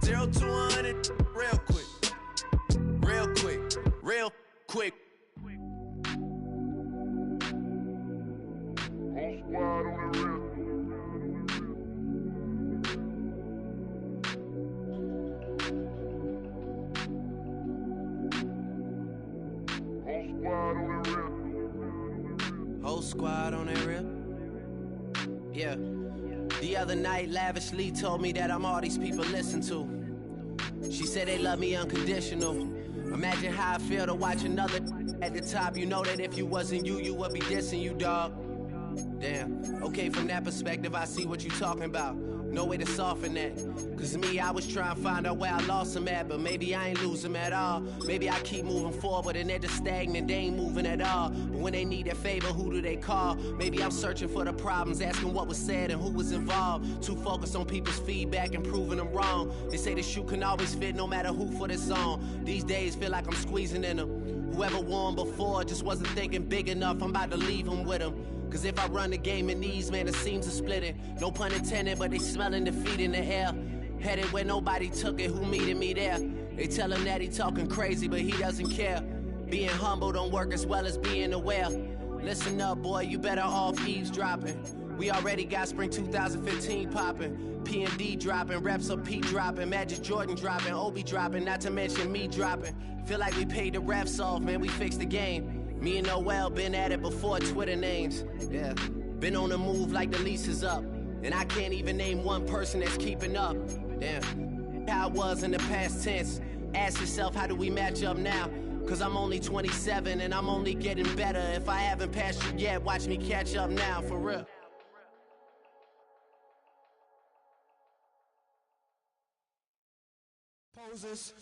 0 to 100 real quick. Real quick. Real quick. Whole squad on the real. Whole squad on that real. Yeah. The other night, lavishly told me that I'm all these people listen to. She said they love me unconditional. Imagine how I feel to watch another at the top. You know that if you wasn't you, you would be dissing you, dog. Damn. Okay, from that perspective, I see what you talking about. No way to soften that. Cause me, I was trying to find out where I lost them at, but maybe I ain't lose them at all. Maybe I keep moving forward and they're just stagnant, they ain't moving at all. But when they need a favor, who do they call? Maybe I'm searching for the problems, asking what was said and who was involved. Too focused on people's feedback and proving them wrong. They say the shoe can always fit no matter who for this song. These days feel like I'm squeezing in them. Whoever won before just wasn't thinking big enough, I'm about to leave them with them. Cause if I run the game in these, man, it seems to split it. No pun intended, but they smelling defeat in the air. Headed where nobody took it, who meeting me there? They tell him that he talking crazy, but he doesn't care. Being humble don't work as well as being aware. Listen up, boy, you better off eavesdropping. We already got spring 2015 popping. P&D dropping, reps of P dropping, Magic Jordan dropping, Obi dropping, not to mention me dropping. Feel like we paid the refs off, man, we fixed the game. Me and Noel been at it before Twitter names. Yeah, been on the move like the lease is up. And I can't even name one person that's keeping up. Damn, how I was in the past tense. Ask yourself, how do we match up now? Cause I'm only 27 and I'm only getting better. If I haven't passed you yet, watch me catch up now, for real. Poses.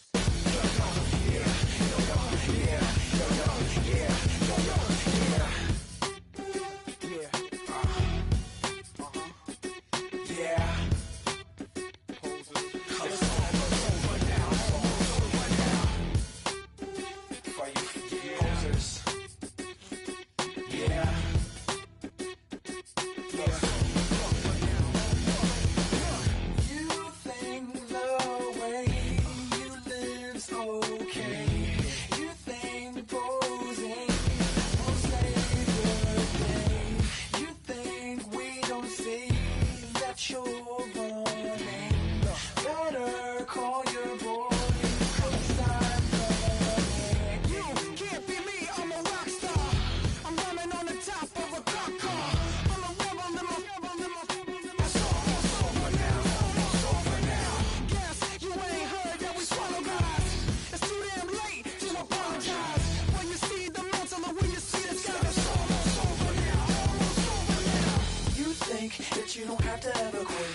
You don't have to ever quit.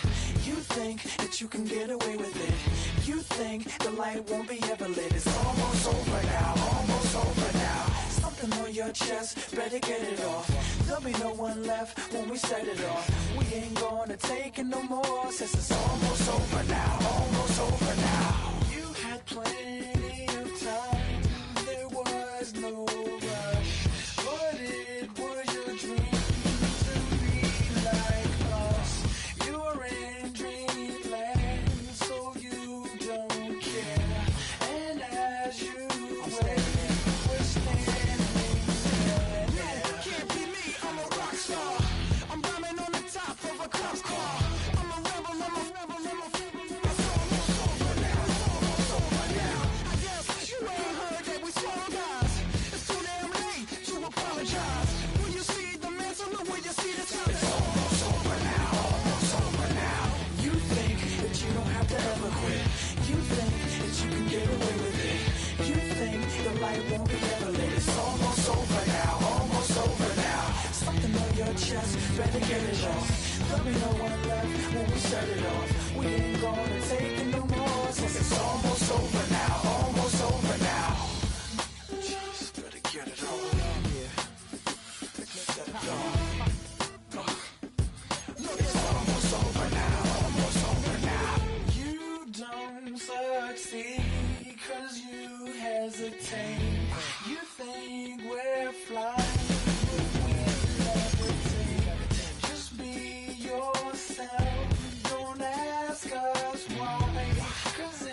You think that you can get away with it. You think the light won't be ever lit. It's almost over now, almost over now. Something on your chest, better get it off. There'll be no one left when we set it off. We ain't gonna take it no more, since it's almost over now, almost over now. You had plenty of time, there was no rush, but it was your dream to be like us. You're in dreamland, so you don't care. And as you wait, we're standing there. Yeah, can't be me, I'm a rock star. I'm rhyming on the top of a cop's car. I'm a rebel, I'm a rebel, I'm a it's almost over now, almost over now. I guess you ain't heard that we swallow guys. It's too damn late to apologize. When you see the mantle, know when you see the time. It's almost over now, almost over now. You think that you don't have to ever quit. You think that you can get away with it. You think the light won't be ever lit. It's almost over now, almost over now. Something on your chest, better get it off. There'll be no one left when we set it off. We ain't gonna take it no more, since it's almost over now, almost over now. Just better get it off. Yeah, set it off. It's almost over now, almost over now. You don't succeed 'cause you hesitate. You think we're flying, we levitate. Just be yourself, don't ask us why, 'cause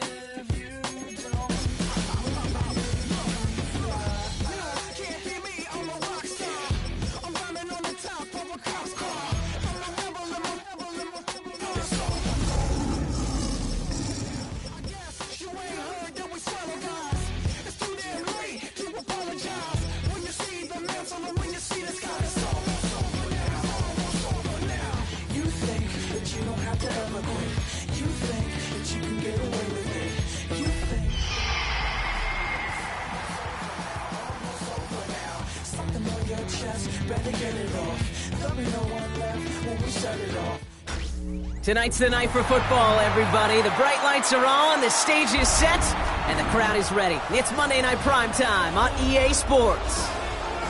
Tonight's the night for football, everybody. The bright lights are on, the stage is set, and the crowd is ready. It's Monday Night Primetime on EA Sports.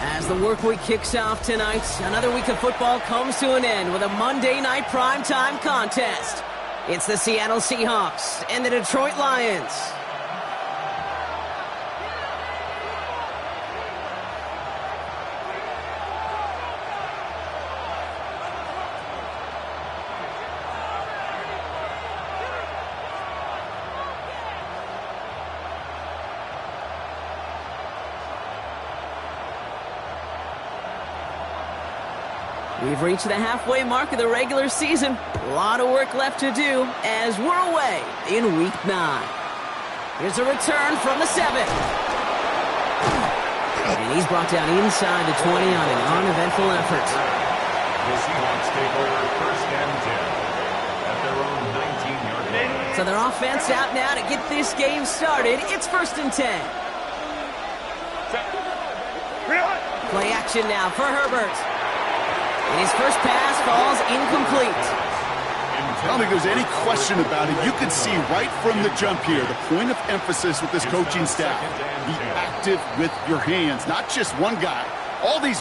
As the work week kicks off tonight, another week of football comes to an end with a Monday Night Primetime contest. It's the Seattle Seahawks and the Detroit Lions. We've reached the halfway mark of the regular season. A lot of work left to do as we're away in Week 9. Here's a return from the 7. And he's brought down inside the 20 on an uneventful effort. The Seahawks take over first and 10 at their own 19-yard line. So their offense out now to get this game started. It's first and 10. Play action now for Herbert. And his first pass falls incomplete. I don't think there's any question about it. You can see right from the jump here, the point of emphasis with this coaching staff. Be active with your hands, not just one guy. All these...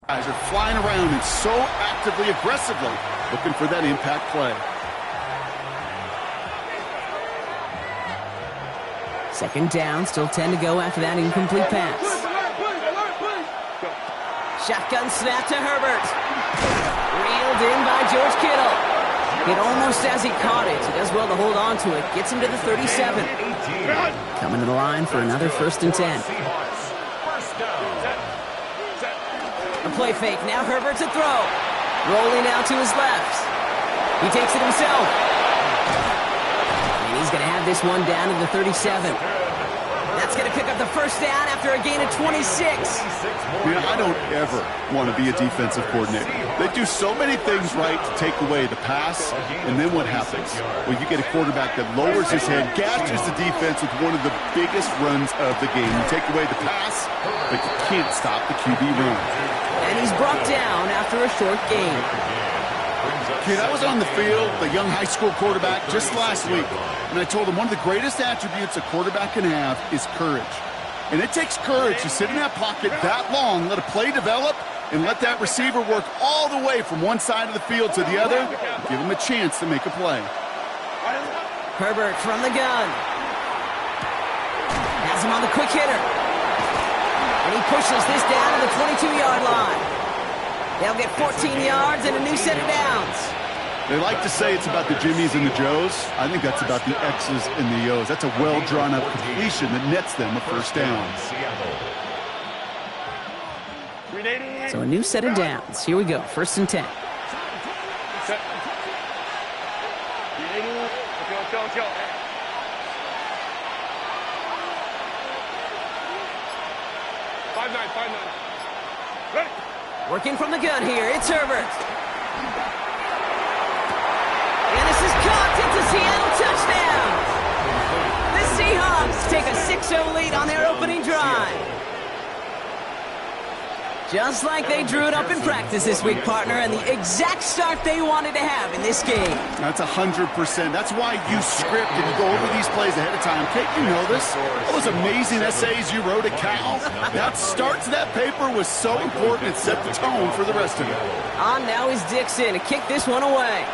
guys are flying around and so actively, aggressively looking for that impact play. Second down, still 10 to go after that incomplete pass. Shotgun snap to Herbert. Reeled in by George Kittle. It almost as he caught it. He does well to hold on to it. Gets him to the 37. Coming to the line for another first and 10. A play fake. Now Herbert's a throw. Rolling out to his left. He takes it himself. And he's going to have this one down to the 37. That's going to pick up the first down after a gain of 26. You know, I don't ever want to be a defensive coordinator. They do so many things right to take away the pass, and then what happens? Well, you get a quarterback that lowers his head, gashes the defense with one of the biggest runs of the game. You take away the pass, but you can't stop the QB run. And he's brought down after a short gain. Kid, I was on the field, the young high school quarterback, just last week, and I told him one of the greatest attributes a quarterback can have is courage. And it takes courage to sit in that pocket that long, let a play develop, and let that receiver work all the way from one side of the field to the other, give him a chance to make a play. Herbert from the gun. Has him on the quick hitter. And he pushes this down to the 22-yard line. They'll get 14 yards and a new set of downs. They like to say it's about the Jimmies and the Joes. I think that's about the X's and the O's. That's a well-drawn-up completion that nets them a first down. So a new set of downs. Here we go. First and 10. Working from the gun here, it's Herbert. And this is caught. It's a Seattle touchdown. The Seahawks take a 6-0 lead on their opening drive. Just like they drew it up in practice this week, partner, and the exact start they wanted to have in this game. That's 100%. That's why you script and you go over these plays ahead of time. Kate, you know this. All those amazing essays you wrote at Cal. That start to that paper was so important. It set the tone for the rest of it. On now is Dixon to kick this one away.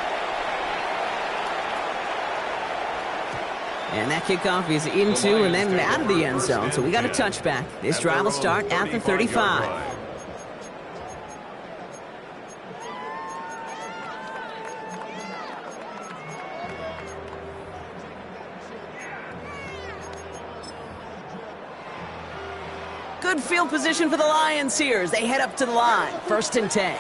And that kickoff is into and then out of the end zone, so we got a touchback. This drive will start at the 35. Good field position for the Lions here as they head up to the line. First and 10.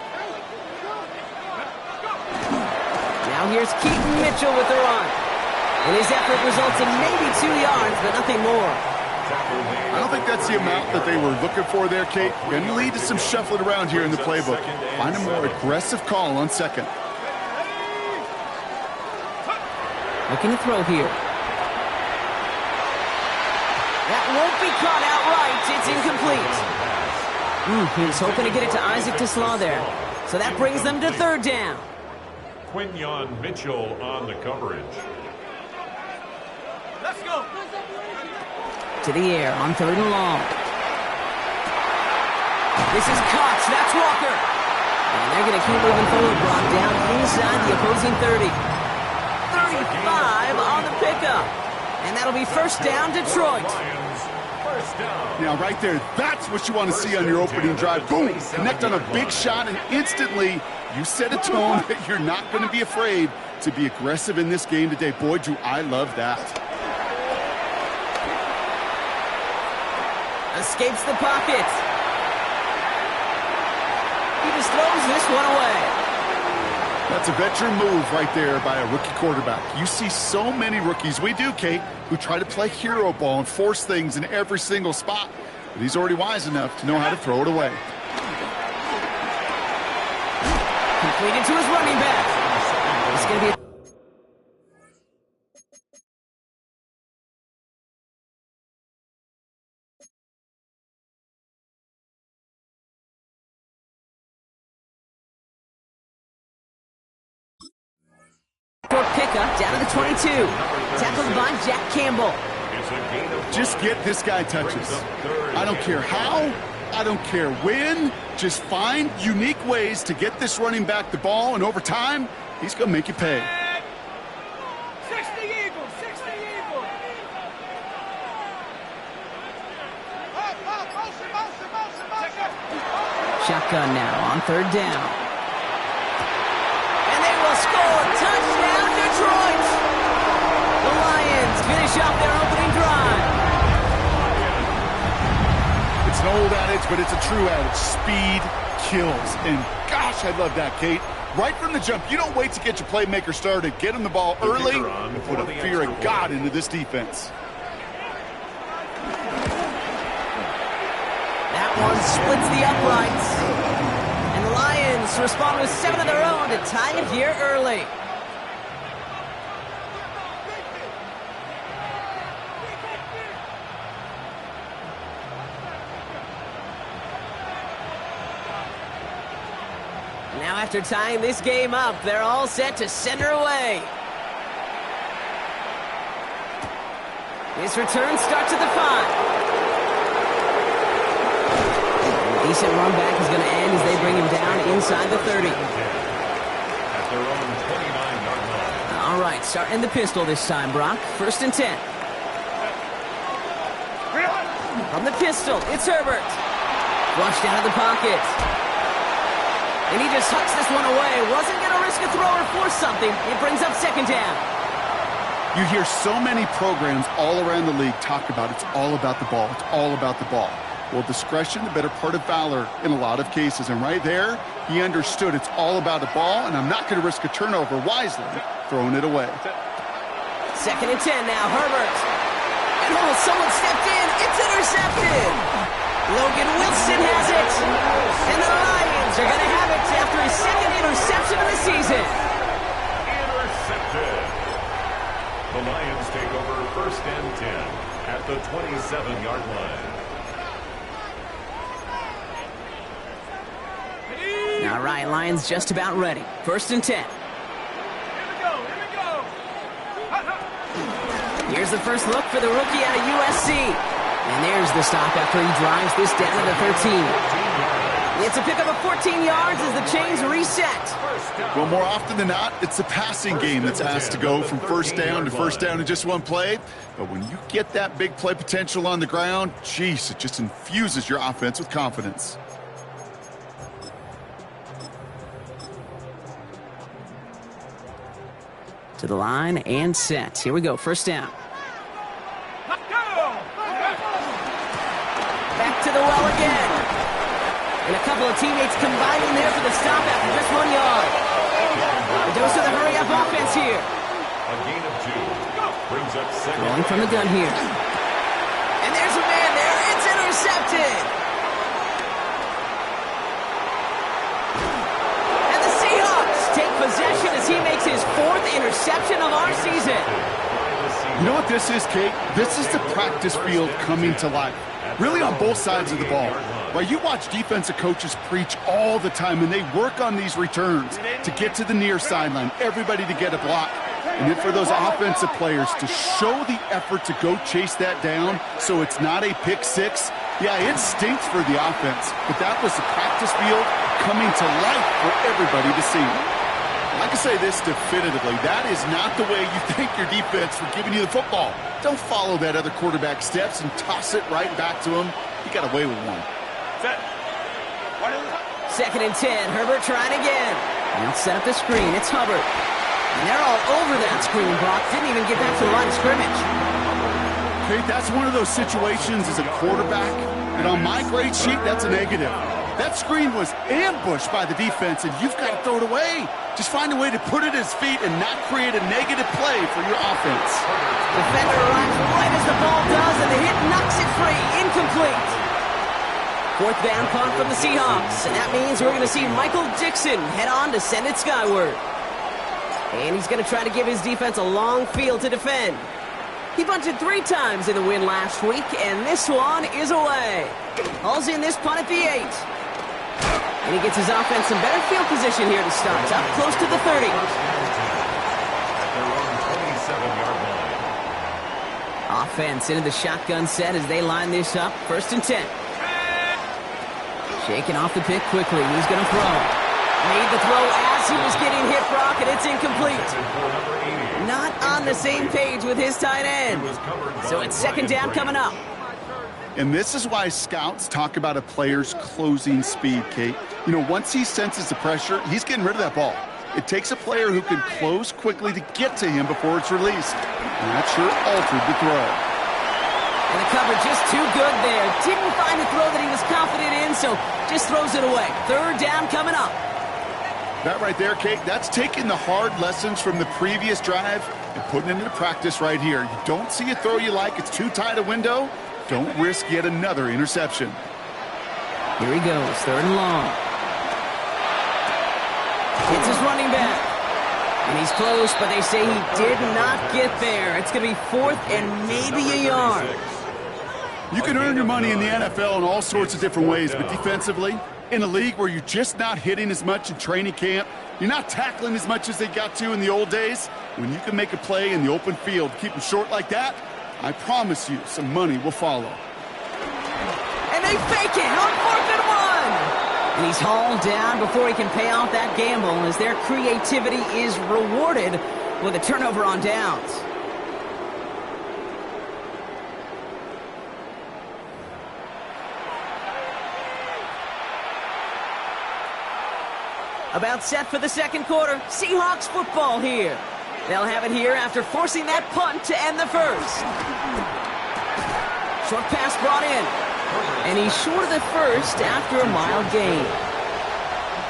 Now here's Keaton Mitchell with the run. And his effort results in maybe 2 yards, but nothing more. I don't think that's the amount that they were looking for there, Kate. Going to lead to some shuffling around here in the playbook. Find a more aggressive call on second. Looking to throw here. That won't be caught outright. It's incomplete. He was hoping to get it to Isaac Tesla there. So that brings them to third down. Quinyon Mitchell on the coverage. Let's go. To the air on third and long. This is Cox. That's Walker. And they're going to keep moving forward. Brought down inside the opposing 30. 35 on the pickup. And that'll be first down, Detroit. Now, right there, that's what you want to see on your opening drive. Boom! Connect on a big shot, and instantly you set a tone that you're not going to be afraid to be aggressive in this game today. Boy, do I love that. Escapes the pocket. He just throws this one away. That's a veteran move right there by a rookie quarterback. You see so many rookies, we do, Kate, who try to play hero ball and force things in every single spot. But he's already wise enough to know how to throw it away. Completed to his running back. It's going to be a pickup down to the 22. Tackled by Jack Campbell. Just get this guy touches. I don't care how, I don't care when. Just find unique ways to get this running back the ball, and over time, he's going to make you pay. 60 Eagles, 60 Eagles. Shotgun now on third down. And they will score. Touchdown, Detroit! The Lions finish off their opening drive. It's an old adage, but it's a true adage. Speed kills. And gosh, I love that, Kate. Right from the jump, you don't wait to get your playmaker started. Get him the ball early and put a fear of God into this defense. That one splits the uprights. And the Lions respond with 7 of their own to tie it here early. Now after tying this game up, they're all set to send her away. This return starts at the 5. Decent run back is going to end as they bring him down inside the 30. At their own 29-yard line. All right, starting the pistol this time, Brock. First and 10. From the pistol, it's Herbert. Flushed out of the pocket. And he just hucks this one away. Wasn't going to risk a throw or force something. It brings up second down. You hear so many programs all around the league talk about it's all about the ball. It's all about the ball. Well, discretion, the better part of valor in a lot of cases. And right there, he understood it's all about the ball, and I'm not going to risk a turnover wisely, throwing it away. Second and 10 now, Herbert. And someone stepped in. It's intercepted. Logan Wilson has it. And the Lions are going to have it after his second interception of the season. Intercepted. The Lions take over first and 10 at the 27-yard line. All right, Lions just about ready. First and 10. Here we go, here we go. Here's the first look for the rookie out of USC. And there's the stop after he drives this down to the 13. It's a pickup of 14 yards as the chains reset. Well, more often than not, it's the passing game that's asked to go from first down to first down in just one play. But when you get that big play potential on the ground, geez, it just infuses your offense with confidence. To the line and set. Here we go, first down. Back to the well again. And a couple of teammates combining there for the stop after just 1 yard. The Goes to the hurry-up offense here. A gain of 2. Brings up second. Throwing from the gun here. And there's a man there. It's intercepted. And the Seahawks take possession as he makes his 4th interception of our season. You know what this is, Kate? This is the practice field coming to life. Really on both sides of the ball. Right, you watch defensive coaches preach all the time, and they work on these returns to get to the near sideline, everybody to get a block. And then for those offensive players to show the effort to go chase that down so it's not a pick six, yeah, it stinks for the offense. But that was the practice field coming to life for everybody to see. I can say this definitively, that is not the way you thank your defense for giving you the football. Don't follow that other quarterback steps and toss it right back to him. You got away with one. Second and 10. Herbert trying again. He'll set up the screen. It's Hubbard. And they're all over that screen, Brock. Didn't even get back to the line of scrimmage. Kate, that's one of those situations as a quarterback, and on my grade sheet, that's a negative. That screen was ambushed by the defense, and you've got to throw it away. Just find a way to put it at his feet and not create a negative play for your offense. Defender arrives right as the ball does, and the hit knocks it free. Incomplete. 4th down punt from the Seahawks, and that means we're going to see Michael Dixon head on to send it skyward. And he's going to try to give his defense a long field to defend. He bunted 3 times in the win last week, and this one is away. Hauls in this punt at the 8. And he gets his offense some better field position here to start. Up close to the 30. At their own 27-yard line. Offense into the shotgun set as they line this up. 1st and 10. Shaking off the pick quickly. He's going to throw. Made the throw as he was getting hit, Brock, and it's incomplete. Not on the same page with his tight end. So it's 2nd down coming up. And this is why scouts talk about a player's closing speed, Kate. You know, once he senses the pressure, he's getting rid of that ball. It takes a player who can close quickly to get to him before it's released. And that sure altered the throw. And the cover just too good there. Didn't find a throw that he was confident in, so just throws it away. 3rd down coming up. That right there, Kate, that's taking the hard lessons from the previous drive and putting it into practice right here. You don't see a throw you like, it's too tight a window. Don't risk yet another interception. Here he goes, 3rd and long. It's his running back. And he's close, but they say he did not get there. It's going to be 4th and maybe a yard. You can earn your money in the NFL in all sorts of different ways, but defensively, in a league where you're just not hitting as much in training camp, you're not tackling as much as they got to in the old days, when you can make a play in the open field, keep them short like that, I promise you some money will follow. And they fake it on 4th and 1. And he's hauled down before he can pay off that gamble as their creativity is rewarded with a turnover on downs. About set for the 2nd quarter. Seahawks football here. They'll have it here after forcing that punt to end the 1st. Short pass brought in. And he's short of the 1st after a mild gain.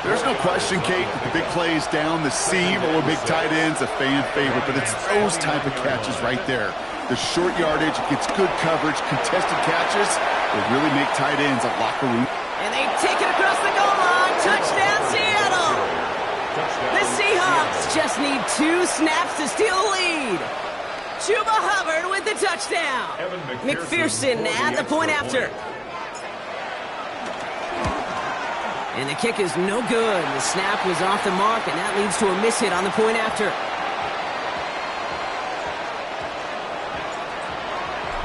There's no question, Kate, that the big plays down the seam or big tight ends a fan favorite, but it's those type of catches right there. The short yardage, it gets good coverage, contested catches, will really make tight ends a locker room. And they take it across the goal line. Touchdown, Seattle! The Seahawks just need 2 snaps to steal the lead. Chuba Hubbard with the touchdown. McPherson at the point after. And the kick is no good. The snap was off the mark, and that leads to a miss hit on the point after.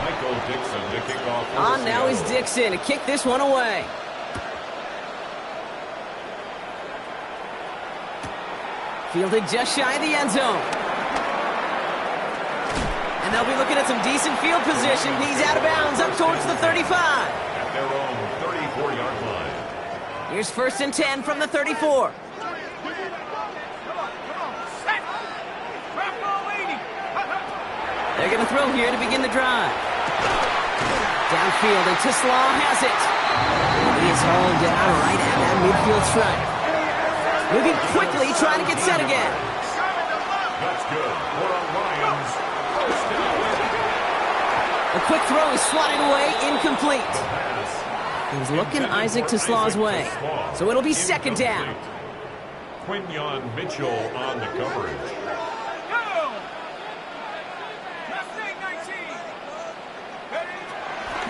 Michael Dixon to kick off. On now is Dixon to kick this one away. Fielded just shy of the end zone. And they'll be looking at some decent field position. He's out of bounds up towards the 35. At their own 34-yard line. Here's 1st and 10 from the 34. They're going to throw here to begin the drive. Downfield, and Tislaw has it. He is hauled down right at that midfield stripe. Moving quickly, trying to get set again. A quick throw is swatted away, incomplete. He was looking Isaac TeSlaw's way. So it'll be second down. Quinyon Mitchell on the coverage.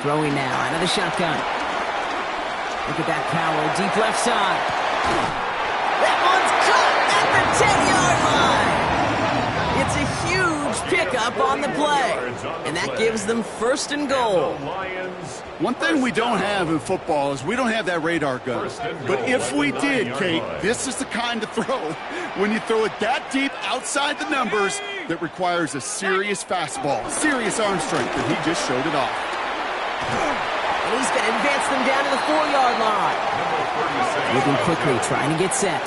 Throwing now out of the shotgun. Look at that power, deep left side. That one's caught at the 10-yard line. It's a huge pickup on the play, and that gives them first and goal. One thing we don't have in football is we don't have that radar gun. But if we did, Kate, this is the kind of throw when you throw it that deep outside the numbers that requires a serious fastball, serious arm strength, and he just showed it off. And he's going to advance them down to the 4-yard line. Moving quickly, trying to get set.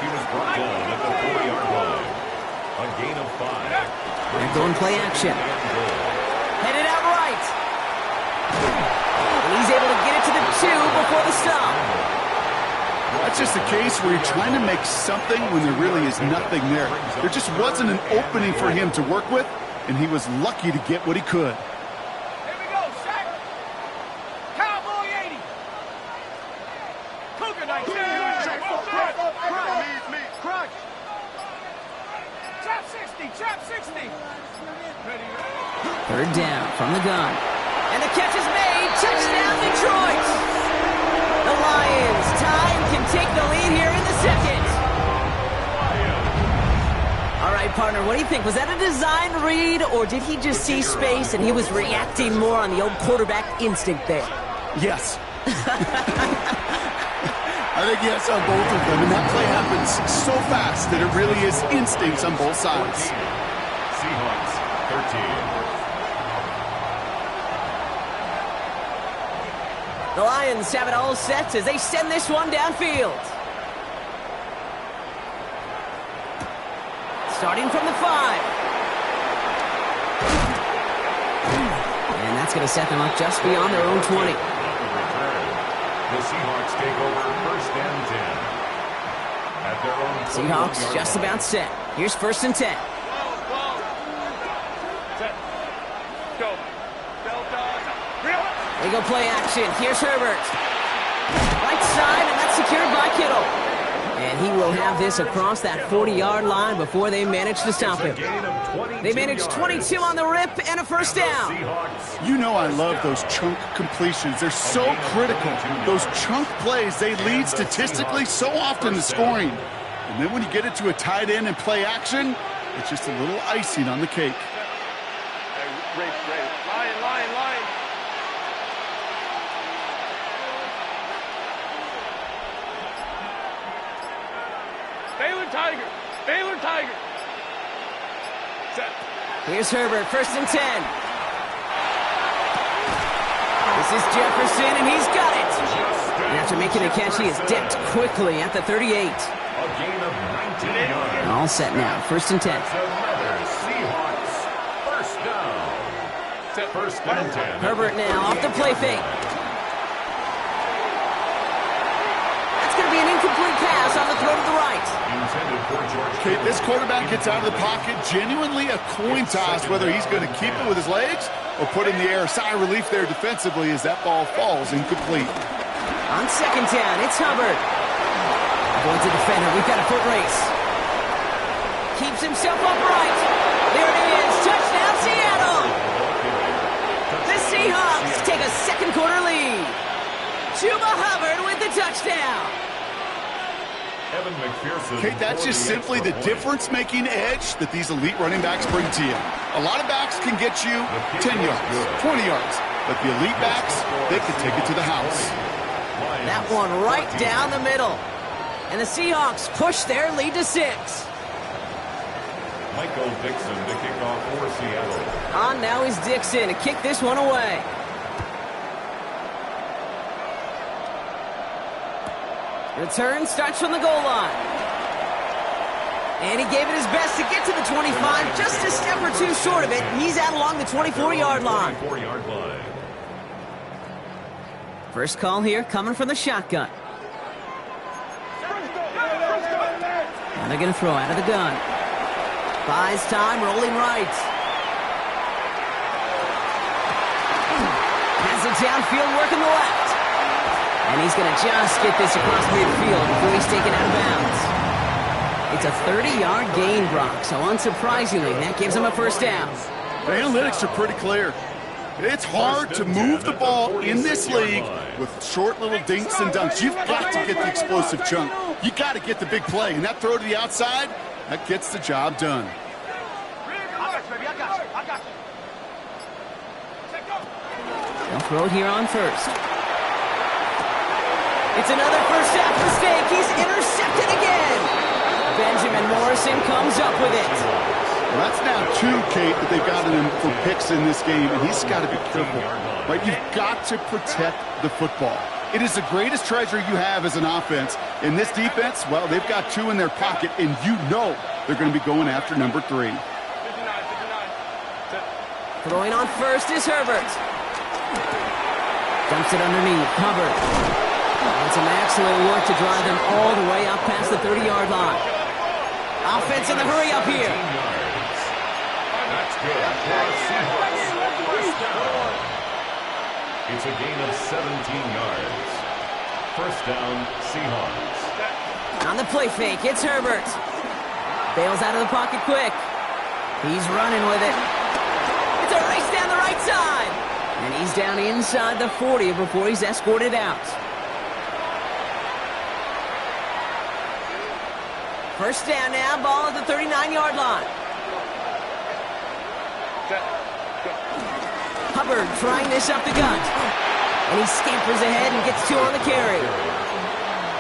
He was brought down at the 4-yard line. A gain of 5. They're going play action. Headed out right. And he's able to get it to the 2 before the stop. That's just a case where you're trying to make something when there really is nothing there. There just wasn't an opening for him to work with, and he was lucky to get what he could. Third down from the gun. And the catch is made. Touchdown, Detroit. The Lions tie and can take the lead here in the second. All right, partner, what do you think? Was that a design read, or did he just see space and he was reacting more on the old quarterback instinct there? Yes. I think yes on both of them, and that play happens so fast that it really is instincts on both sides. Seahawks, 13. The Lions have it all set as they send this one downfield. Starting from the 5. And that's going to set them up just beyond their own 20. The Seahawks take over first and 10. At their own Seahawks just about set. Here's first and 10. They go play action. Here's Herbert. Right side, and that's secured by Kittle. And he will have this across that 40-yard line before they manage to stop him. They managed 22 on the rip and a first down. You know I love those chunk completions. They're so critical. Those chunk plays, they lead statistically so often to scoring. And then when you get it to a tight end and play action, it's just a little icing on the cake. Line. Baylor Tiger. Set. Here's Herbert, first and 10. This is Jefferson, and he's got it. And after making the catch, he is dipped quickly at the 38. A gain of 19 yards. All set now, first and 10. Another Seahawks first down. First and 10. Herbert now off the play fake. That's going to be an incomplete pass on the throw to the right. Intended for George. Okay, this quarterback gets out of the pocket, genuinely a coin toss whether he's going to keep it with his legs or put in the air. Sigh of relief there defensively as that ball falls incomplete. On second down, it's Hubbard. Avoids the defender. We've got a foot race. Keeps himself upright. There it is. Touchdown, Seattle. The Seahawks take a second quarter lead. Chuba Hubbard with the touchdown. Evan McPherson. Okay, that's just simply the difference-making edge that these elite running backs bring to you. A lot of backs can get you 10 yards, 20 yards, but the elite backs, they can take it to the house. That one right down the middle. And the Seahawks push their lead to 6. Michael Dixon to kick off for Seattle. On now is Dixon to kick this one away. Return starts from the goal line. And he gave it his best to get to the 25, just a step or two short of it. He's out along the 24-yard line. 24-yard line. First call here coming from the shotgun. Now they're going to throw out of the gun. Buys time, rolling right. downfield working the left. And he's going to just get this across midfield before he's taken out of bounds. It's a 30-yard gain, Brock, so unsurprisingly, that gives him a first down. The analytics are pretty clear. It's hard to move the ball in this league with short little dinks and dunks. You've got to get the explosive chunk. You got to get the big play, and that throw to the outside, that gets the job done. They'll throw it here on first. It's another first half mistake. He's intercepted again. Benjamin Morrison comes up with it. Well, that's now 2, Kate, that they've gotten him for picks in this game, and he's got to be careful. Right? You've got to protect the football. It is the greatest treasure you have as an offense. In this defense, well, they've got 2 in their pocket, and you know they're going to be going after number 3. Throwing on first is Herbert. Dumps it underneath. Hubbard. And some excellent work to drive them all the way up past the 30-yard line. Offense in the hurry up here. That's good. It's a gain of 17 yards. First down, Seahawks. On the play fake, it's Herbert. Bails out of the pocket quick. He's running with it. It's a race down the right side. And he's down inside the 40 before he's escorted out. First down now, ball at the 39-yard line. Hubbard trying this up the gut. And he scampers ahead and gets 2 on the carry.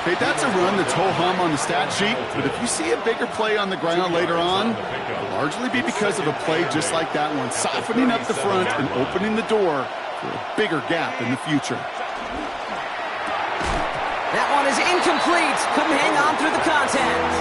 Okay, that's a run that's ho-hum on the stat sheet, but if you see a bigger play on the ground later on, it'll largely be because of a play just like that one, softening up the front and opening the door for a bigger gap in the future. That one is incomplete. Couldn't hang on through the contact.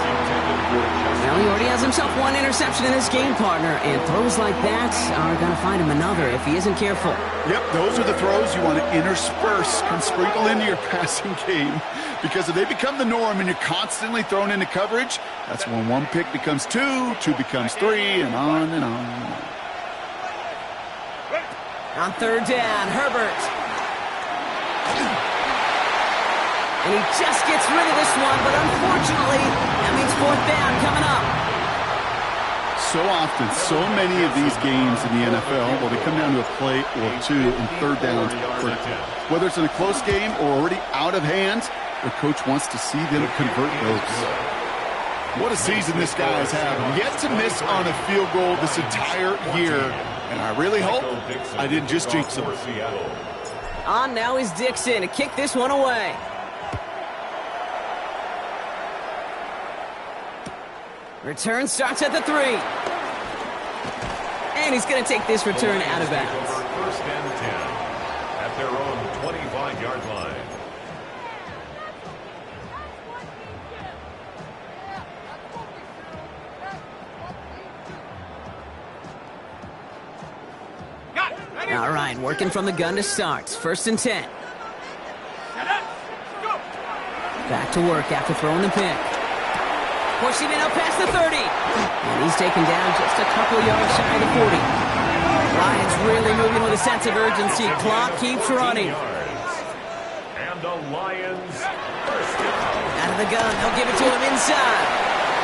Well, he already has himself 1 interception in this game, partner, and throws like that are going to find him another if he isn't careful. Yep, those are the throws you want to intersperse and sprinkle into your passing game, because if they become the norm and you're constantly thrown into coverage, that's when 1 pick becomes 2, 2 becomes 3, and on and on and on. On third down, Herbert. And he just gets rid of this one, but unfortunately, that means 4th down coming up. So often, so many of these games in the NFL, well, they come down to a play or 2 in third downs. Whether it's in a close game or already out of hand, the coach wants to see them convert those. What a season this guy has had. Yet to miss on a field goal this entire year. And I really hope I didn't just jinx him. On now is Dixon to kick this one away. Return starts at the 3. And he's going to take this return out of bounds. First and 10 at their own 25-yard line. All right, working from the gun to start. First and 10. Back to work after throwing the pick. Pushing it up past the 30. And he's taken down just a couple yards shy of the 40. Lions really moving with a sense of urgency. Clock keeps running. And the Lions first down. Out of the gun, they'll give it to him inside.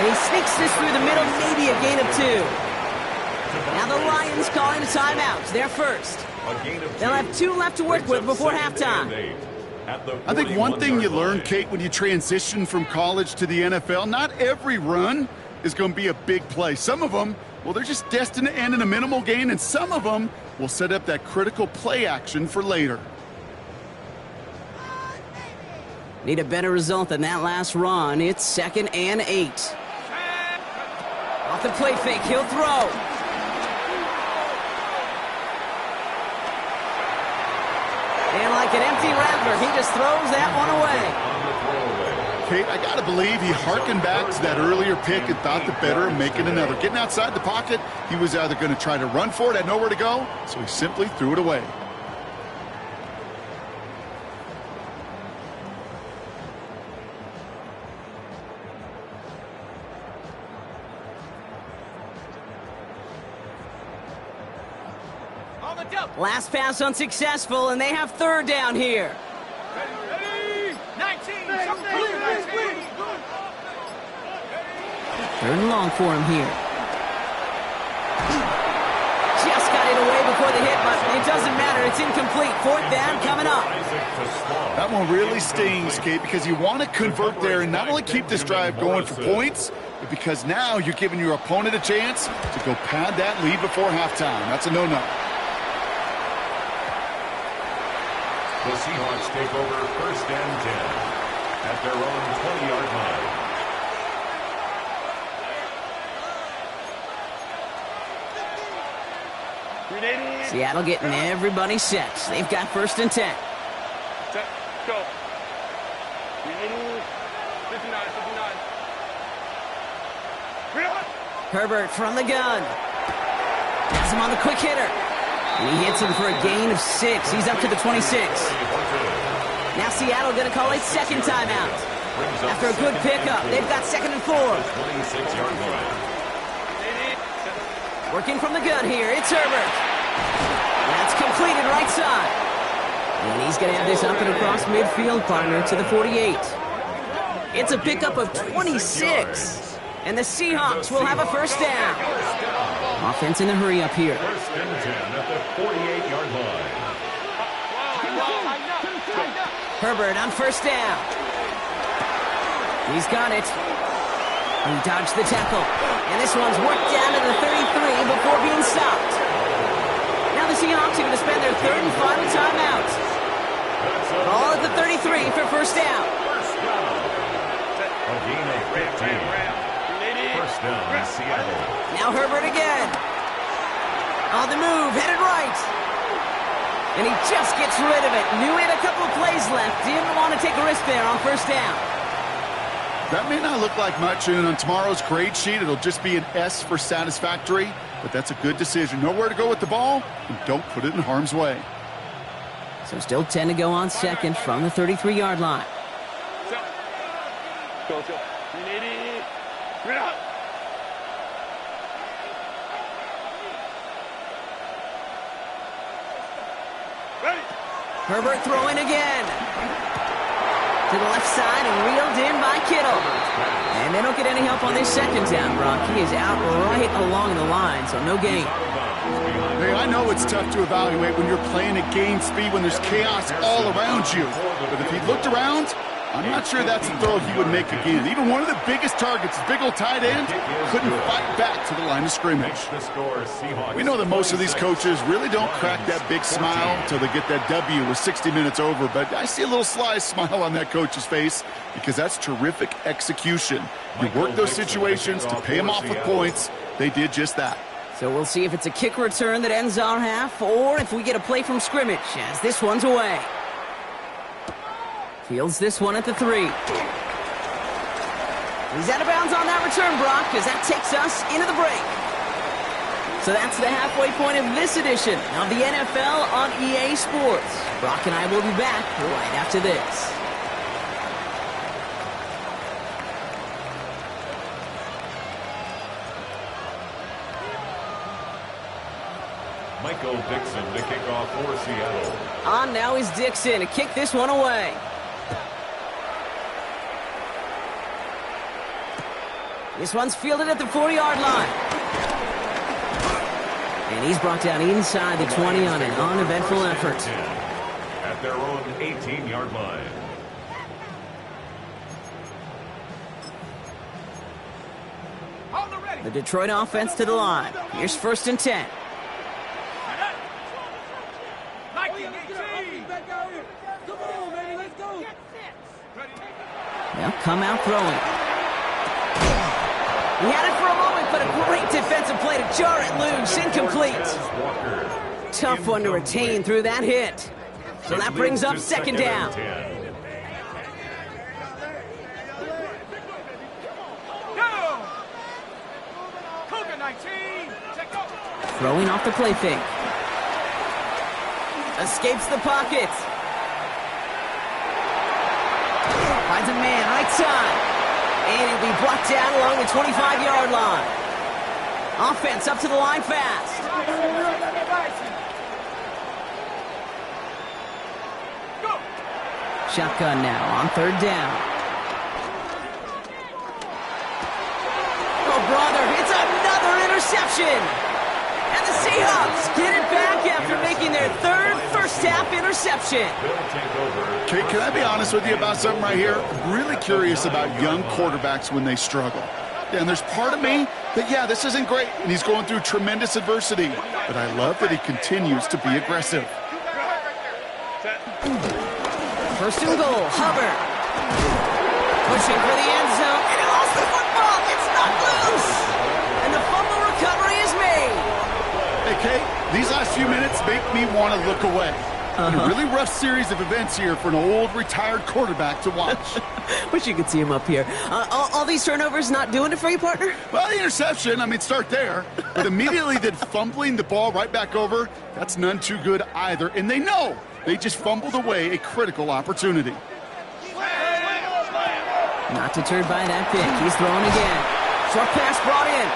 And he sneaks this through the middle, maybe a gain of 2. Now the Lions calling a timeout. They're first. They'll have 2 left to work with before halftime. I think one thing you learn, Kate, when you transition from college to the NFL, not every run is going to be a big play. Some of them, well, they're just destined to end in a minimal gain, and some of them will set up that critical play action for later. Need a better result than that last run. It's 2nd and 8. Off the play fake, he'll throw. And like an empty rattler, he just throws that one away. Kate, I got to believe he hearkened back to that earlier pick and thought the better of making another. Getting outside the pocket, he was either going to try to run for it, had nowhere to go, so he simply threw it away. On the jump. Last pass unsuccessful, and they have third down here. 19. Third and long for him here. Just got it away before the hit, but it doesn't matter. It's incomplete. Fourth down coming up. That one really stings, Kate, because you want to convert there and not only keep this drive going for points, but because now you're giving your opponent a chance to go pad that lead before halftime. That's a no-no. The Seahawks take over first and 10 at their own 20-yard line. Seattle getting everybody set. They've got first and 10. Set, go. 59. Herbert from the gun. Has him on the quick hitter. And he hits him for a gain of 6. He's up to the 26. Now Seattle going to call a second timeout. After a good pickup, they've got second and 4. 26-yard line. Working from the gun here, it's Herbert. That's completed right side. And he's going to have this up and across midfield, partner, to the 48. It's a pickup of 26. And the Seahawks will have a first down. Offense in the hurry up here. First and 10 at the 48-yard line. Herbert on first down. He's got it. He dodged the tackle. And this one's worked down to the 33 before being stopped. Now the Seahawks are going to spend their third and final timeout. Ball at the 33 for first down. A gain of 15. First down, Seattle. Now Herbert again. On the move, headed right. And he just gets rid of it. Knew he had a couple of plays left. Didn't want to take a risk there on first down. That may not look like much, and on tomorrow's grade sheet, it'll just be an S for satisfactory, but that's a good decision. Know where to go with the ball, and don't put it in harm's way. So still 10 to go on second from the 33-yard line. Go. Herbert throwing again. To the left side and reeled in by Kittle. And they don't get any help on this second down, Brock. He is out right along the line, so no gain. Hey, I know it's tough to evaluate when you're playing at game speed when there's chaos all around you. But if he looked around, I'm not sure that's a throw he would make again. Even one of the biggest targets, big old tight end, couldn't fight back to the line of scrimmage. We know that most of these coaches really don't crack that big smile until they get that W with 60 minutes over. But I see a little sly smile on that coach's face because that's terrific execution. You work those situations to pay them off with points. They did just that. So we'll see if it's a kick return that ends our half or if we get a play from scrimmage as this one's away. Fields this one at the 3. He's out of bounds on that return, Brock, because that takes us into the break. So that's the halfway point of this edition of the NFL on EA Sports. Brock and I will be back right after this. Michael Dixon to kick off for Seattle. On now is Dixon to kick this one away. This one's fielded at the 40-yard line. And he's brought down inside the 20 on an uneventful effort. At their own 18-yard line. The Detroit offense to the line. Here's first and 10. They'll come out throwing. He had it for a moment, but a great defensive play to jar it loose. Incomplete. Tough one to retain through that hit. So that brings up second down. Throwing off the play fake. Escapes the pocket. Finds a man right side. And he'll be brought down along the 25-yard line. Offense up to the line fast. Shotgun now on 3rd down. Oh, brother, it's another interception. And the Seahawks get it back after making their 3rd first-half interception. Okay, can I be honest with you about something right here? I'm really curious about young quarterbacks when they struggle. And there's part of me that, yeah, this isn't great, and he's going through tremendous adversity. But I love that he continues to be aggressive. First and goal, Hubbard. Pushing for the end zone, and he lost the football. It's not loose. And the fumble recovery is made. Hey, Kate, these last few minutes make me want to look away. A really rough series of events here for an old retired quarterback to watch. Wish you could see him up here. All these turnovers not doing it for you, partner? Well, the interception, I mean, start there. But immediately then fumbling the ball right back over, that's none too good either. And they know they just fumbled away a critical opportunity. Not deterred by that pick. He's throwing again. Short pass brought in.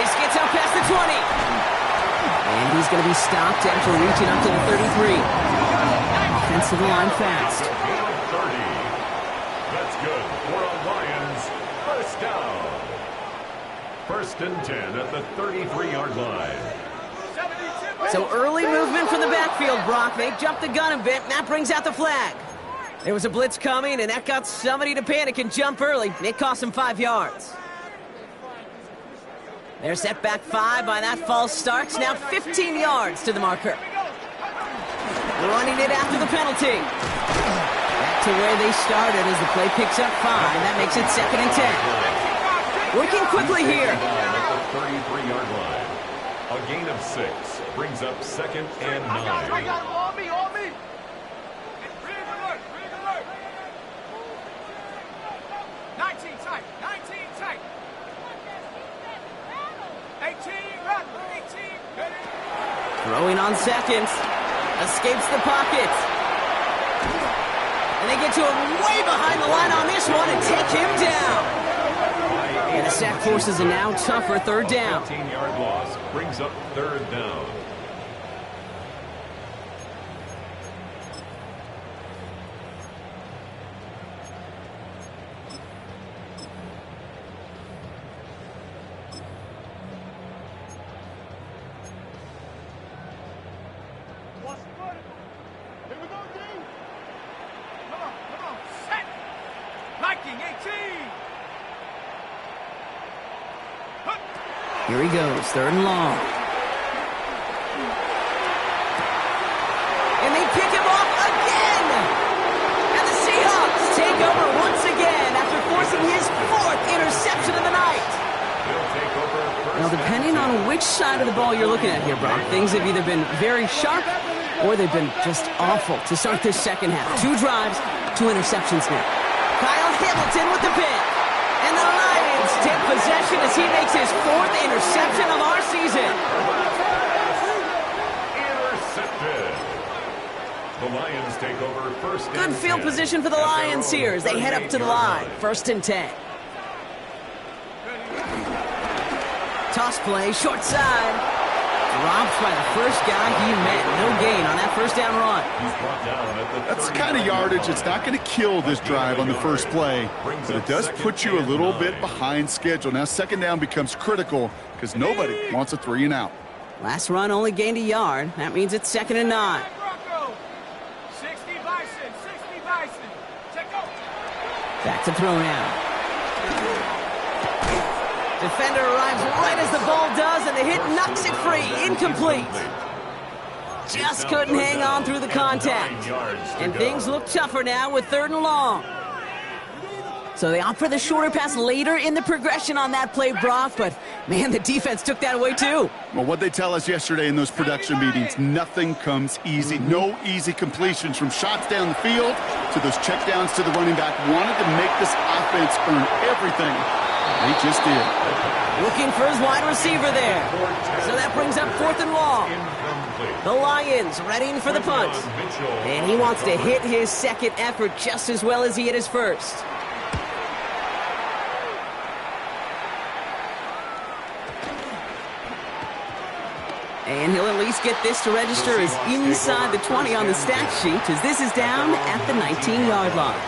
This gets out past the 20. And he's going to be stopped after reaching up to the 33. Offensive line fast. 30. That's good for a Lions first down. 1st and 10 at the 33-yard line. So early movement from the backfield, Brock. They jumped the gun a bit, and that brings out the flag. There was a blitz coming, and that got somebody to panic and jump early. It cost them 5 yards. They're set back 5 by that false start. Now 15 yards to the marker. Running it after the penalty. Back to where they started as the play picks up 5. That makes it 2nd and 10. Working quickly here. At the 33-yard line. A gain of 6 brings up 2nd and 9. I got him on me, on me. 19 tight, 19 tight. 18, run, 18. Throwing on 2nd. Escapes the pocket. And they get to him way behind the line on this one and take him down. And the sack forces a now tougher 3rd down. 15-yard loss brings up 3rd down. Here he goes, 3rd and long. And they pick him off again! And the Seahawks take over once again after forcing his 4th interception of the night. Now, depending on which side of the ball you're looking at here, Brock, things have either been very sharp or they've been just awful to start this 2nd half. 2 drives, 2 interceptions now. Kyle Hamilton with the pick. And the Lions take possession as he makes his 4th interception of our season. Intercepted. The Lions take over 1st and 10. Good field position for the Lions here as they head up to the line. 1st and 10. Toss play, short side. Dropped by the first guy he met. No gain on that 1st down run. That's the kind of yardage it's not going to kill this drive on the first play, but it does put you a little bit behind schedule. Now 2nd down becomes critical because nobody wants a 3 and out. Last run only gained a yard. That means it's 2nd and 9. 60 Bison, 60 Bison. Check out. Back to throw now. Defender arrives right as the ball does, and the hit knocks it free. Incomplete. Just couldn't hang on through the contact. And things look tougher now with 3rd and long. So they opt for the shorter pass later in the progression on that play, Brock, but man, the defense took that away too. Well, what they tell us yesterday in those production meetings, nothing comes easy. No easy completions from shots down the field to those checkdowns to the running back. Wanted to make this offense earn everything. They just did. Looking for his wide receiver there. So that brings up 4th and long. The Lions readying for the punt. And he wants to hit his 2nd effort just as well as he hit his 1st. And he'll at least get this to register as inside the 20 on the stat sheet, as this is down at the 19-yard line.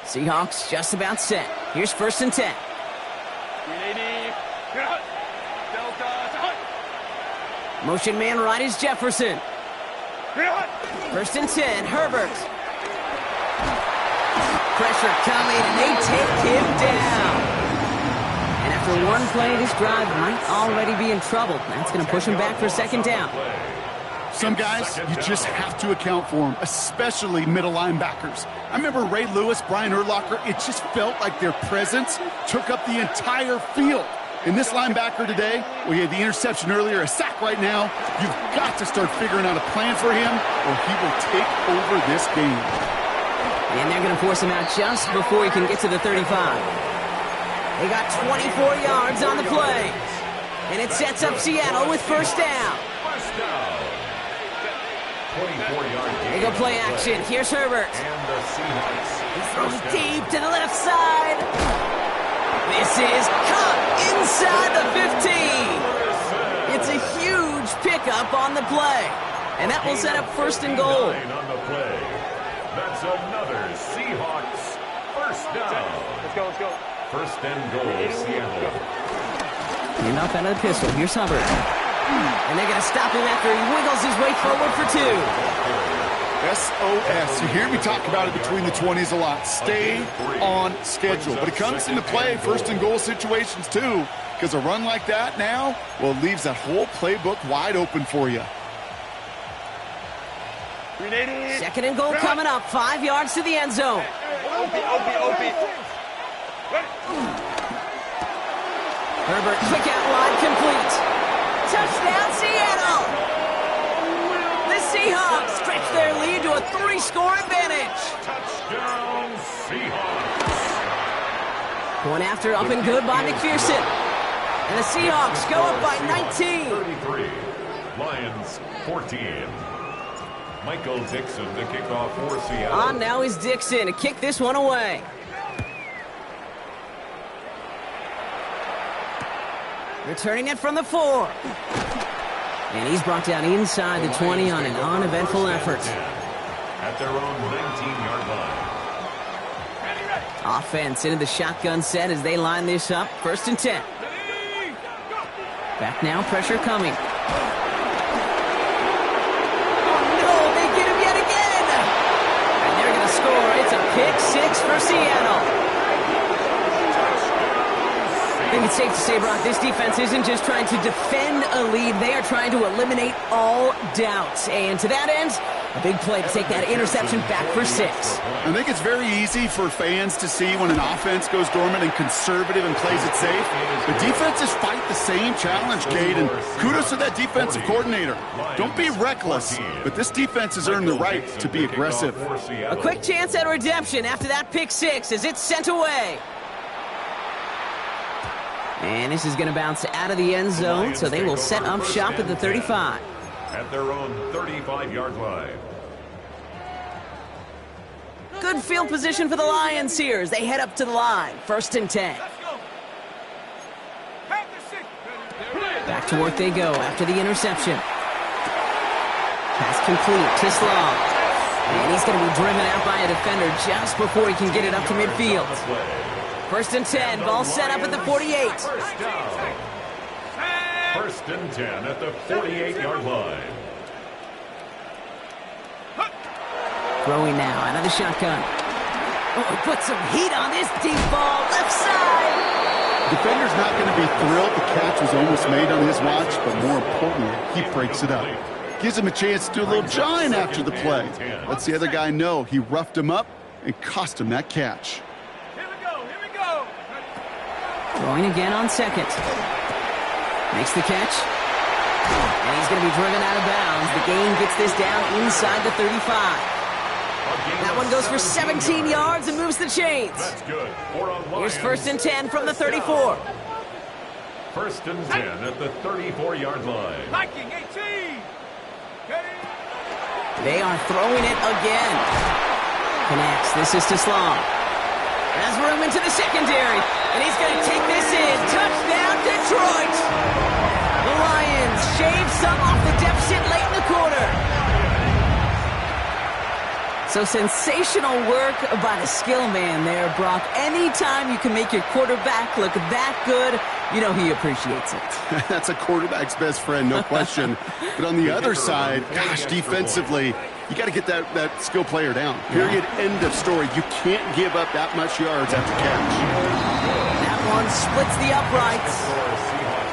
Seahawks just about set. Here's 1st and 10. Motion man right is Jefferson. 1st and 10, Herbert. Pressure coming, and they take him down. And after one play, this drive might already be in trouble. That's going to push him back for 2nd down. Some guys, you just have to account for them, especially middle linebackers. I remember Ray Lewis, Brian Urlacher, it just felt like their presence took up the entire field. And this linebacker today, well, he had the interception earlier, a sack right now. You've got to start figuring out a plan for him, or he will take over this game. And they're going to force him out just before he can get to the 35. They got 24 yards on the play. And it sets up Seattle with 1st down. They go play action. Here's Herbert. He throws deep to the left side. This is caught inside the 15. It's a huge pickup on the play. And that will set up 1st and goal. That's another Seahawks 1st down. Let's go. 1st and goal, Seattle. And up out of the pistol. Here's Hubbard. And they're going to stop him after he wiggles his way forward for 2. SOS. You hear me talk about it between the 20s a lot. Stay on schedule. But it comes into play 1st and goal situations too, because a run like that now, well, it leaves that whole playbook wide open for you. 2nd and goal coming up. 5 yards to the end zone. Herbert, quick out wide, complete. Touchdown, Seattle! The Seahawks stretch their lead to a 3-score advantage. Touchdown, Seahawks. Going after, up and good by McPherson. And the Seahawks go up by 19. 33, Lions 14. Michael Dixon to kick off for Seattle. On now is Dixon to kick this one away. Returning it from the 4. And he's brought down inside the 20 on an uneventful effort. At their own 19-yard line. Offense into the shotgun set as they line this up. 1st and 10. Back now, pressure coming. It's a pick 6 for Seattle. I think it's safe to say, Brock, this defense isn't just trying to defend a lead. They are trying to eliminate all doubts. And to that end, a big play to take that interception back for 6. I think it's very easy for fans to see when an offense goes dormant and conservative and plays it safe. The defenses fight the same challenge, Cade, and kudos to that defensive coordinator. Don't be reckless, but this defense has earned the right to be aggressive. A quick chance at redemption after that pick 6 as it's sent away. And this is going to bounce out of the end zone, so they will set up shop at the 35. At their own 35-yard line. Good field position for the Lions here as they head up to the line. 1st and 10. Back to work they go after the interception. Pass complete to Slaw. And he's going to be driven out by a defender just before he can get it up to midfield. 1st and 10, ball set up at the 48. 1st and 10 at the 48-yard line. Throwing now out of the shotgun. Oh, he put some heat on this deep ball, left side. Defender's not going to be thrilled the catch was almost made on his watch, but more importantly, he breaks it up. Gives him a chance to do a little jawing after the play. Lets the other guy know he roughed him up and cost him that catch. Throwing again on 2nd. Makes the catch. And he's going to be driven out of bounds. The gain gets this down inside the 35. That one goes for 17 yards and moves the chains. That's good. Here's 1st and 10 from the 34. 1st and 10 at the 34-yard line. Viking 18. They are throwing it again. Connects. This is to Slaw. Has room into the secondary, and he's going to take this in. Touchdown, Detroit! The Lions shave some off the deficit late in the quarter. So sensational work by the skill man there, Brock. Anytime you can make your quarterback look that good, you know he appreciates it. That's a quarterback's best friend, no question. But on the other side, gosh, defensively, you got to get that skill player down. Period. End of story. You can't give up that much yards after catch. That one splits the uprights.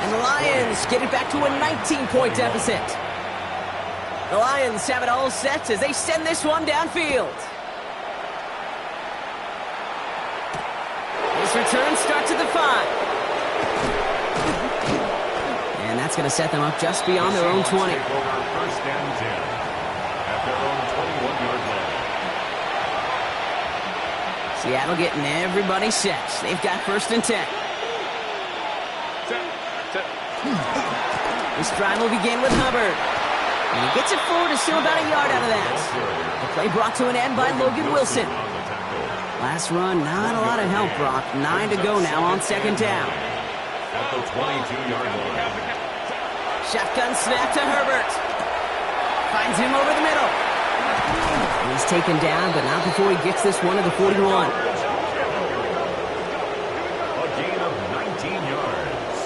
And the Lions get it back to a 19-point deficit. The Lions have it all set as they send this one downfield. This return starts at the 5. And that's going to set them up just beyond their own 20. First and 10 at their own 21-yard line. Seattle getting everybody set. They've got first and 10. This drive will begin with Hubbard. And he gets it forward to still about a yard out of that. The play brought to an end by Logan Wilson. Last run, not a lot of help, Brock. 9 to go now on second down. At the 22-yard line. Shotgun snap to Herbert. Finds him over the middle. And he's taken down, but not before he gets this one to the 41. A gain of 19 yards.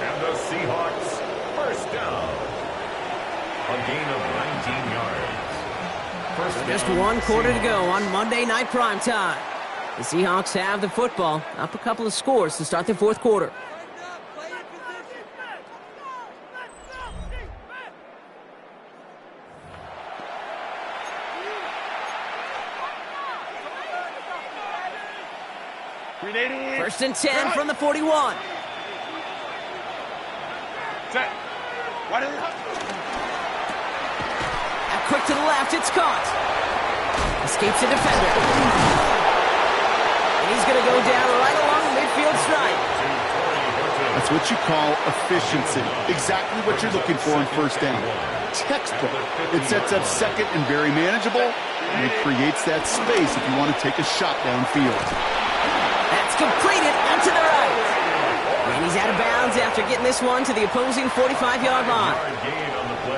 And the Seahawks first down. A gain of 19 yards. First down. Just one quarter to go on Monday Night Primetime. The Seahawks have the football, up a couple of scores to start the fourth quarter. First and 10 from the 41. Quick to the left, it's caught. Escapes a defender. And he's going to go down right along the midfield stripe. That's what you call efficiency. Exactly what you're looking for on first down. Textbook. It sets up second and very manageable, and it creates that space if you want to take a shot downfield. That's completed out to the right. And he's out of bounds after getting this one to the opposing 45-yard line.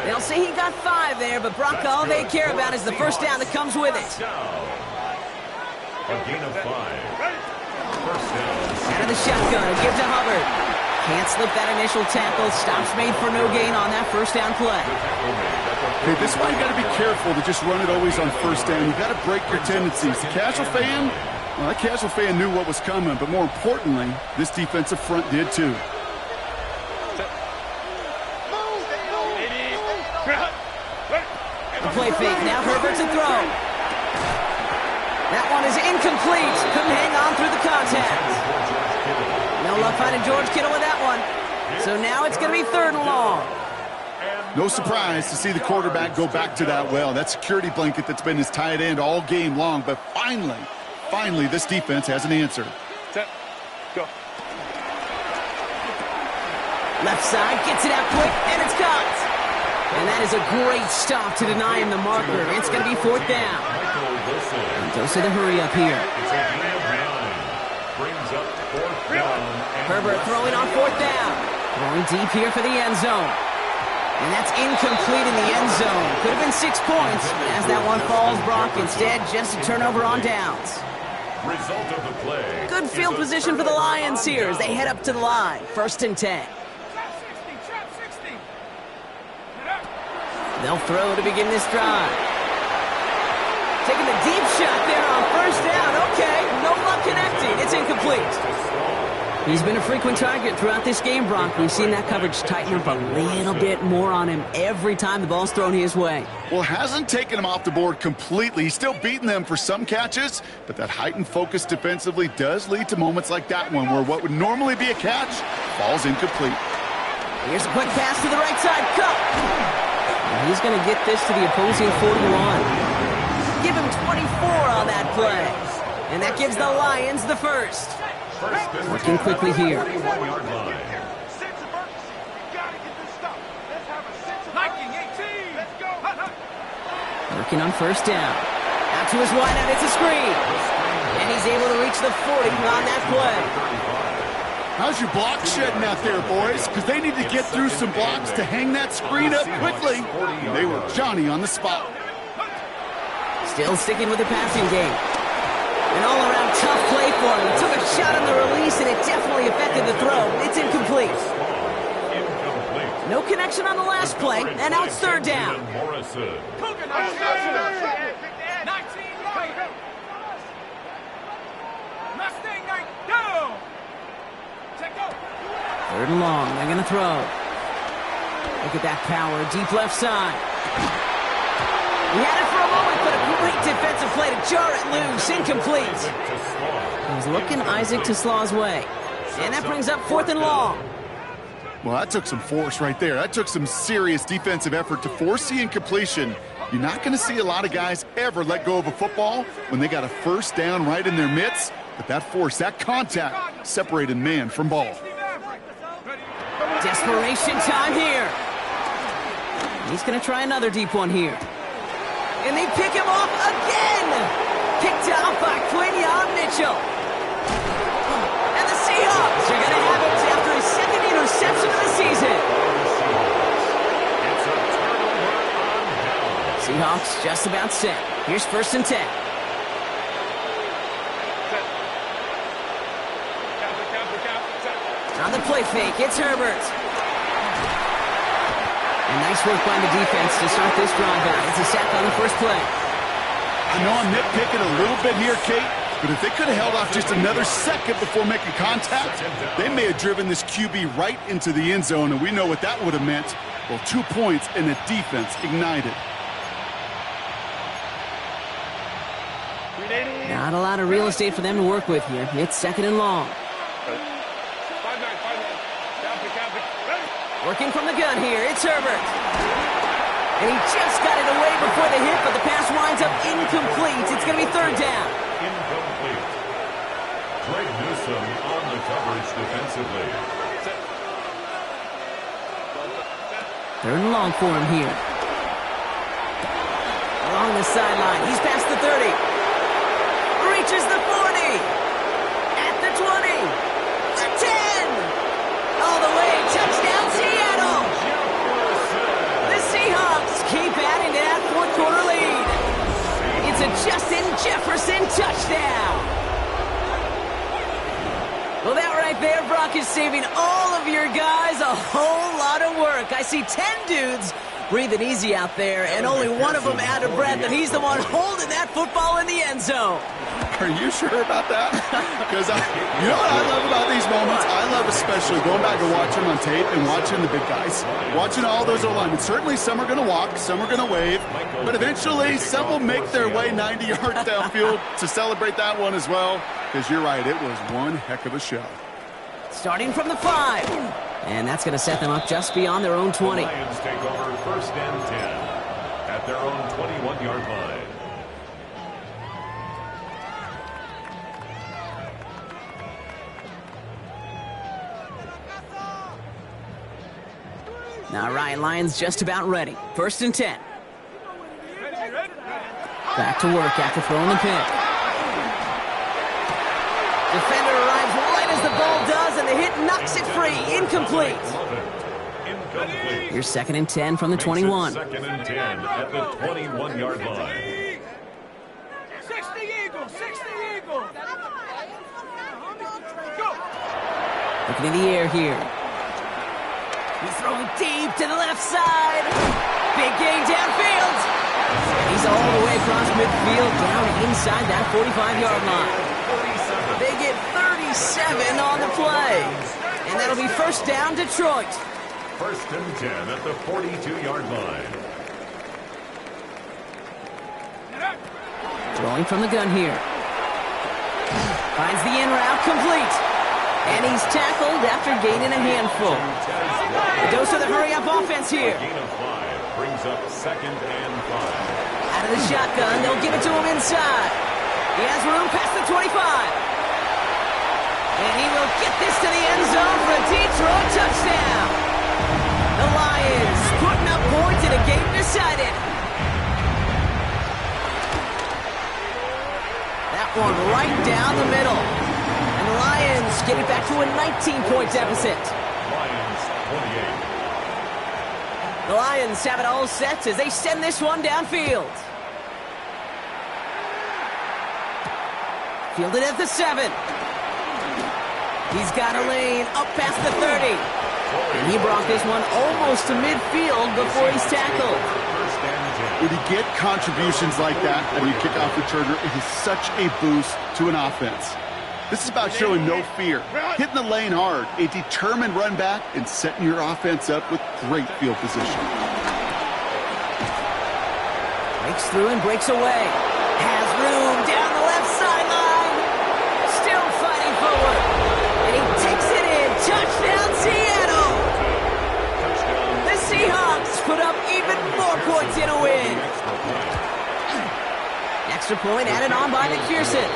They'll say he got 5 there, but Brock, all they care about is the first down that comes with it. A gain of 5. First down. Out of the shotgun, give to Hubbard. Can't slip that initial tackle. Stops made for no gain on that first down play. Okay, this is why you got to be careful to just run it always on first down. You got to break your tendencies. The casual fan, well, that casual fan knew what was coming, but more importantly, this defensive front did too. The play fake. Now Herbert to throw. That one is incomplete. Couldn't hang on through the contact. No luck finding George Kittle with that one. So now it's going to be third and long. No surprise to see the quarterback go back to that well. That security blanket that's been his tight end all game long. But finally, this defense has an answer. Go. Left side, gets it out quick, and it's caught. And that is a great stop to deny him the marker. It's going to be fourth down. Dose of the hurry up here. Herbert throwing on fourth down. Throwing deep here for the end zone. And that's incomplete in the end zone. Could have been 6 points, but as that one falls, Brock, instead just a turnover on downs. Result of the play. Good field position for the Lions here as they head up to the line. First and 10. They'll throw to begin this drive. Taking the deep shot there on first down. Okay, no luck connecting. It's incomplete. He's been a frequent target throughout this game, Brock. We've seen that coverage tighten up a little bit more on him every time the ball's thrown his way. Well, hasn't taken him off the board completely. He's still beating them for some catches, but that heightened focus defensively does lead to moments like that one where what would normally be a catch falls incomplete. Here's a quick pass to the right side. Cut! And he's going to get this to the opposing 41. Give him 24 on that play. And that gives the Lions the first. Working quickly here. Working on first down. Out to his wideout, it's a screen. And he's He's able to reach the 40 on that play. How's your block shedding out there, boys? Because they need to get through some blocks to hang that screen up quickly. They were Johnny on the spot. Still sticking with the passing game. An all-around tough play for him. He took a shot on the release, and it definitely affected the throw. It's incomplete. No connection on the last play, and now it's third down. 19 right. Mustang 9, go! Check go! Third and long. They're going to throw. Look at that power. Deep left side. He had it for a moment, but a great defensive play to jar it loose. Incomplete. He's looking Isaac Teslaw's way. And that brings up fourth and long. Well, that took some force right there. That took some serious defensive effort to force the incompletion. You're not going to see a lot of guys ever let go of a football when they got a first down right in their midst. But that force, that contact, separated man from ball. Desperation time here. He's going to try another deep one here. And they pick him off again. Picked off by Quinyon Mitchell. And the Seahawks are going to have it after his second interception of the season. Seahawks just about set. Here's first and 10. On the play fake, it's Herbert. And nice work by the defense to start this drive out. It's a sack on the first play. I know I'm nitpicking a little bit here, Kate, but if they could have held off just another second before making contact, they may have driven this QB right into the end zone, and we know what that would have meant. Well, 2 points and the defense ignited. Not a lot of real estate for them to work with here. It's second and long. Working from the gun here, it's Herbert. And he just got it away before the hit, but the pass winds up incomplete. It's going to be third down. Incomplete. Greg Newsome on the coverage defensively. Third and long for him here. Along the sideline, he's past the 30. Reaches the 40. At the 20. The 10. All the way, touchdown Seattle. The Seahawks keep adding to that fourth quarter lead. It's a Justin Jefferson touchdown. Well, that right there, Brock, is saving all of your guys a whole lot of work. I see 10 dudes breathing easy out there, and only one of them out of breath, and he's the one holding that football in the end zone. Are you sure about that? Because you know what I love about these moments? I love especially going back and watching on tape and watching the big guys. Watching all those O-linemen. Certainly some are going to walk, some are going to wave, but eventually some will make their way 90 yards downfield to celebrate that one as well. Because you're right, it was one heck of a show. Starting from the 5. And that's going to set them up just beyond their own 20. The Lions take over first and 10 at their own 21-yard line. Now, Ryan Lyons just about ready. First and 10. Back to work after throwing the pick. Defender arrives right as the ball does, and the hit knocks it free. Incomplete. Here's second and 10 from the 21. Second and 10 at the 21-yard line. 60 Eagles, 60 Eagles. Go. Looking in the air here. He's throwing deep to the left side. Big gain downfield. He's all the way across midfield down inside that 45-yard line. They get 37 on the play. And that'll be first down, Detroit. First and 10 at the 42-yard line. Throwing from the gun here. Finds the in route complete. And he's tackled after gaining a handful. A dose of the hurry-up offense here. Gain of 5 brings up second and 5. Out of the shotgun, they'll give it to him inside. He has room past the 25. And he will get this to the end zone for a Detroit touchdown. The Lions putting up points in a game decided. That that one right down the middle. And the Lions get it back to a 19-point deficit. Lions 28. The Lions have it all set as they send this one downfield. Fielded at the 7. He's got a lane up past the 30. And he brought this one almost to midfield before he's tackled. When you get contributions like that and you kick off returner, it is such a boost to an offense. This is about showing no fear, hitting the lane hard, a determined run back, and setting your offense up with great field position. Breaks through and breaks away. Has room down the left sideline. Still fighting forward. And he takes it in. Touchdown, Seattle. The Seahawks put up even more points in a win. Extra point added on by McPherson.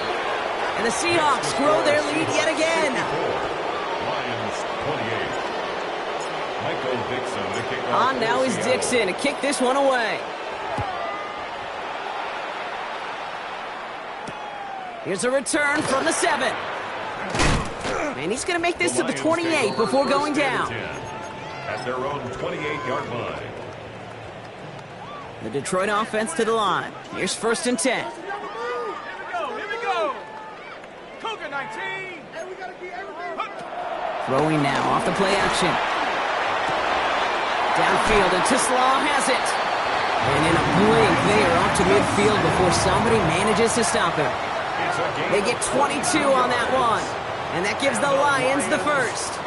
And the Seahawks grow their lead yet again. Lions 28. Michael Dixon to kick off. On now is Dixon to kick this one away. Here's a return from the 7. And he's going to make this to the 28 before going down. At their own 28-yard line. The Detroit offense to the line. Here's 1st and 10. Here we go. Cougar 19. Throwing now off the play action. Downfield and Tislaw has it. And in a blink, they are up to midfield before somebody manages to stop him. They get 22 on that one. And that gives the Lions the first.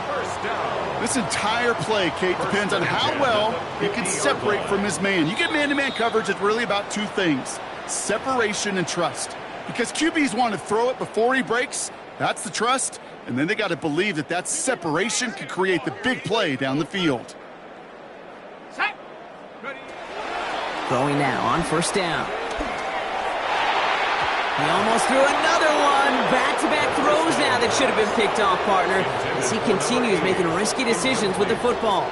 This entire play, Kate, depends on how well he can separate from his man. You get man-to-man coverage, it's really about two things: separation and trust. Because QBs want to throw it before he breaks, that's the trust, and then they got to believe that that separation can create the big play down the field. Set. Ready. Throwing now on 1st down. He almost threw another one. Back-to-back throws now that should have been picked off, partner, as he continues making risky decisions with the football.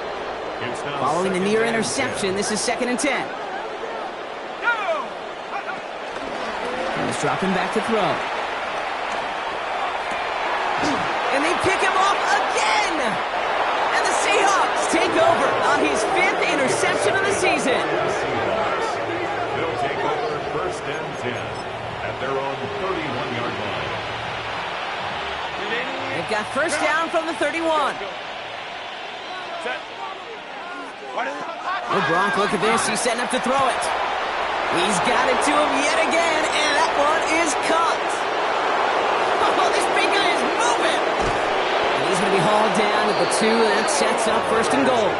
Following the near interception, this is 2nd and 10. He's dropping back to throw. And they pick him off again! And the Seahawks take over on his 5th interception of the season. They'll take over 1st and 10. At their own 31-yard line. They've got 1st down from the 31. Oh, Gronk, look at this. He's setting up to throw it. He's got it to him yet again, and that one is caught. Oh, this big guy is moving. And he's going to be hauled down at the 2, and that sets up 1st and goal.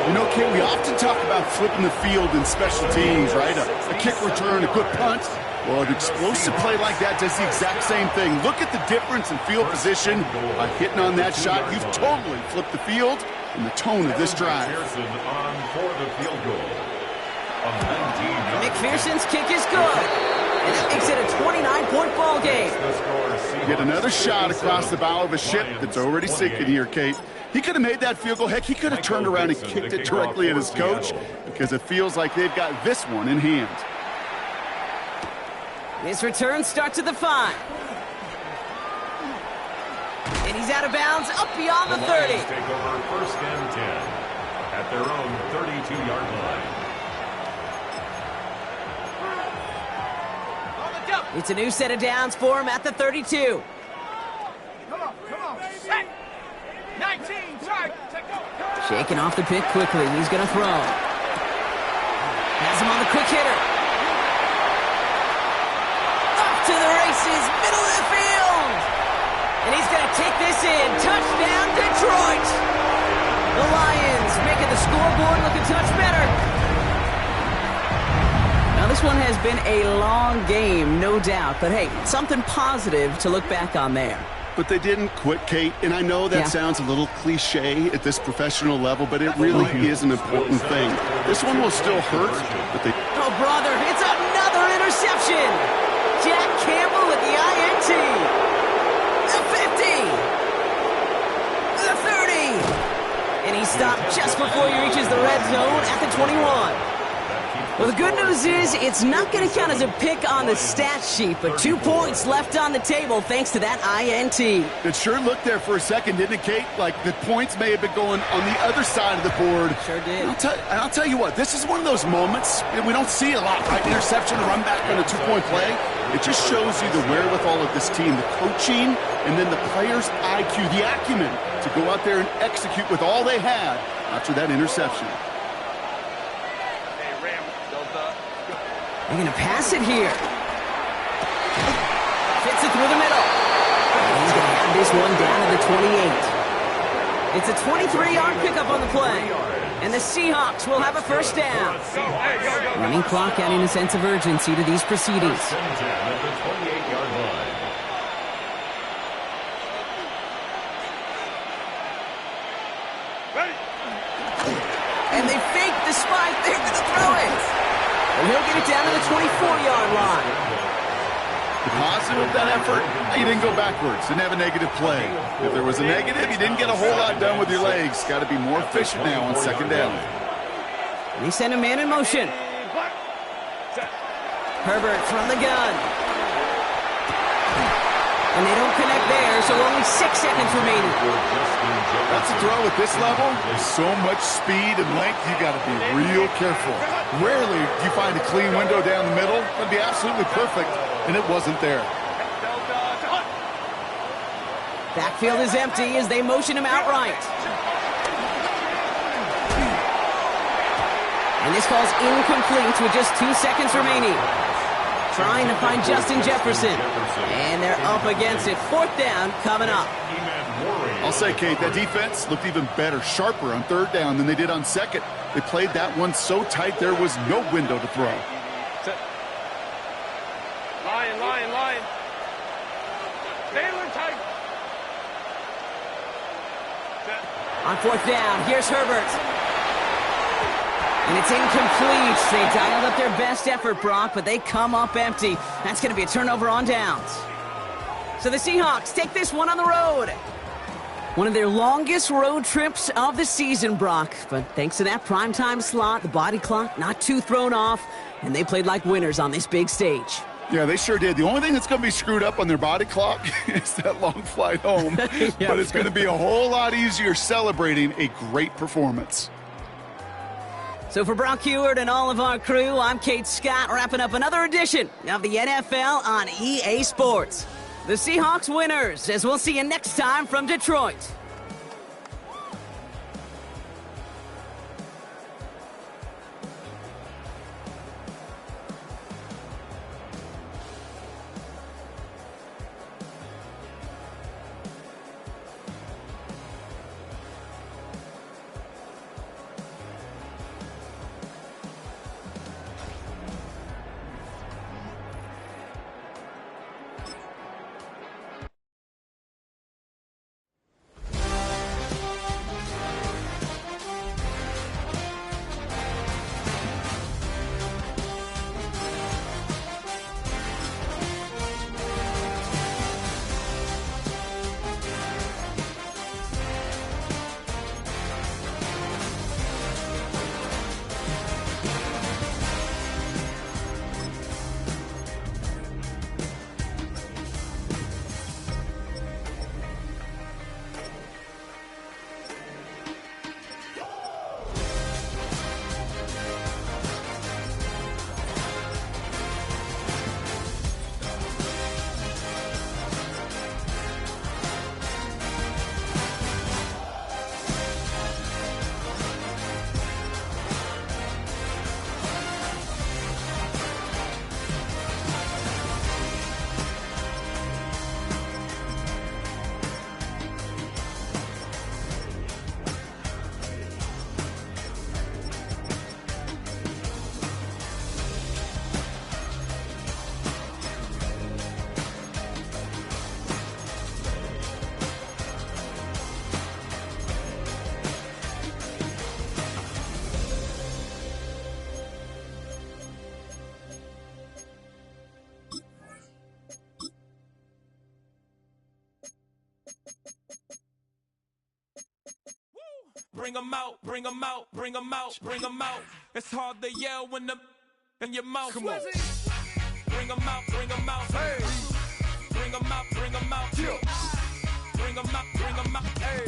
You know, Kate, we often talk about flipping the field in special teams, right? A kick return, a good punt. Well, an explosive play like that does the exact same thing. Look at the difference in field position. By hitting on that shot, you've totally flipped the field and the tone of this drive. On for the field goal. McPherson's kick is good. And that makes it a 29-point ball game. Get another shot across the bow of a ship that's already sinking here, Kate. He could have made that field goal. Heck, he could have turned around and kicked it directly at his coach because it feels like they've got this one in hand. This return starts at the 5. And he's out of bounds up beyond the 30. Take over 1st and 10 at their own 32-yard line. It's a new set of downs for him at the 32. Come on. Set. 19. Try. Take over. Shaking off the pick quickly. He's going to throw. Has him on the quick hitter. To the races, middle of the field. And he's going to take this in. Touchdown, Detroit. The Lions making the scoreboard look a touch better. Now, this one has been a long game, no doubt. But, hey, something positive to look back on there. But they didn't quit, Kate. And I know that sounds a little cliche at this professional level, but it really is an important thing. This one will still hurt, but they... Oh, brother, it's another interception. Jack Campbell with the INT. The 50. The 30. And he stopped just before he reaches the red zone at the 21. Well, the good news is it's not going to count as a pick on the stat sheet, but 2 points left on the table thanks to that INT. It sure looked there for a second, didn't it, Kate? Like the points may have been going on the other side of the board. Sure did. And I'll tell you what, this is one of those moments we don't see a lot, right? Interception, a run back on a 2-point play. It just shows you the wherewithal of this team, the coaching, and then the players' IQ, the acumen to go out there and execute with all they had after that interception. They're going to pass it here. Fits it through the middle. And he's going to have this one down to the 28. It's a 23-yard pickup on the play. And the Seahawks will have a first down. Running clock adding a sense of urgency to these proceedings. And they fake the spike. They're going to throw it. And he'll get it down to the 24-yard line. The positive of that effort, he didn't go backwards, didn't have a negative play. If there was a negative, you didn't get a whole lot done with your legs. Got to be more efficient now on second down. And he sent a man in motion. Herbert from the gun. And they don't connect there, so only 6 seconds remaining. That's a throw at this level. There's so much speed and length, you got to be real careful. Rarely do you find a clean window down the middle. That'd be absolutely perfect, and it wasn't there. Backfield is empty as they motion him outright. And this falls incomplete with just 2 seconds remaining. Trying to find Justin Jefferson. And they're up against it. 4th down coming up. I'll say, Kate, that defense looked even better, sharper on 3rd down than they did on 2nd. They played that one so tight there was no window to throw. Lion. Taylor tight. On 4th down, here's Herbert. And it's incomplete. They dialed up their best effort, Brock, but they come up empty. That's going to be a turnover on downs. So the Seahawks take this one on the road. One of their longest road trips of the season, Brock. But thanks to that primetime slot, the body clock not too thrown off, and they played like winners on this big stage. Yeah, they sure did. The only thing that's going to be screwed up on their body clock is that long flight home. Yep. But it's going to be a whole lot easier celebrating a great performance. So for Brock Heward and all of our crew, I'm Kate Scott, wrapping up another edition of the NFL on EA Sports. The Seahawks winners, as we'll see you next time from Detroit. Bring 'em out, bring 'em out, bring 'em out, bring 'em out. It's hard to yell when the in your mouth. Come on. Bring them out, bring them out. Hey. Bring them out, bring them out. Yeah. Bring them out, bring them out. Hey.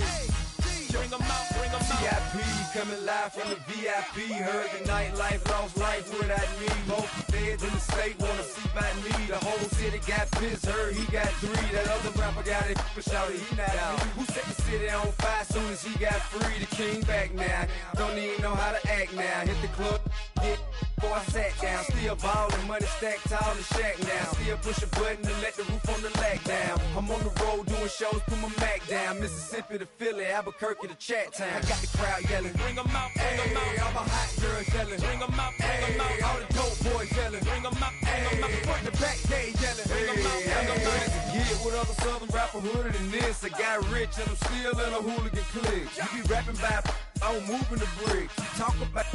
Bring them out, bring them out. VIP coming live from the VIP. Heard the nightlife, lost life without me. Both feds in the state wanna see by me. The whole city got pissed, heard he got 3. That other rapper got it, but shouted he not me. Who set the city on fire soon as he got free? The king back now, don't even know how to act now. Hit the club, get before I sat down. Still ballin', money stacked tall in the shack now. Still push a button and let the roof on the lack down. I'm on the road doing shows, put my Mac down. Mississippi to Philly, Albuquerque to Chat Town. I got the crowd yelling, Bring them out, bring them out. all my hot girls yelling, Bring them out, bring them out. all the dope boys yelling, Bring them out, bring them out. front to back they yelling, Bring 'em out, bring 'em out. To get with other southern rapper hooded than this. I got rich and I'm still in a hooligan clique. You be rapping by, I'm moving the bricks. You talk about,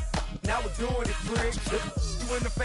now we're doing it, bricks. You in the face.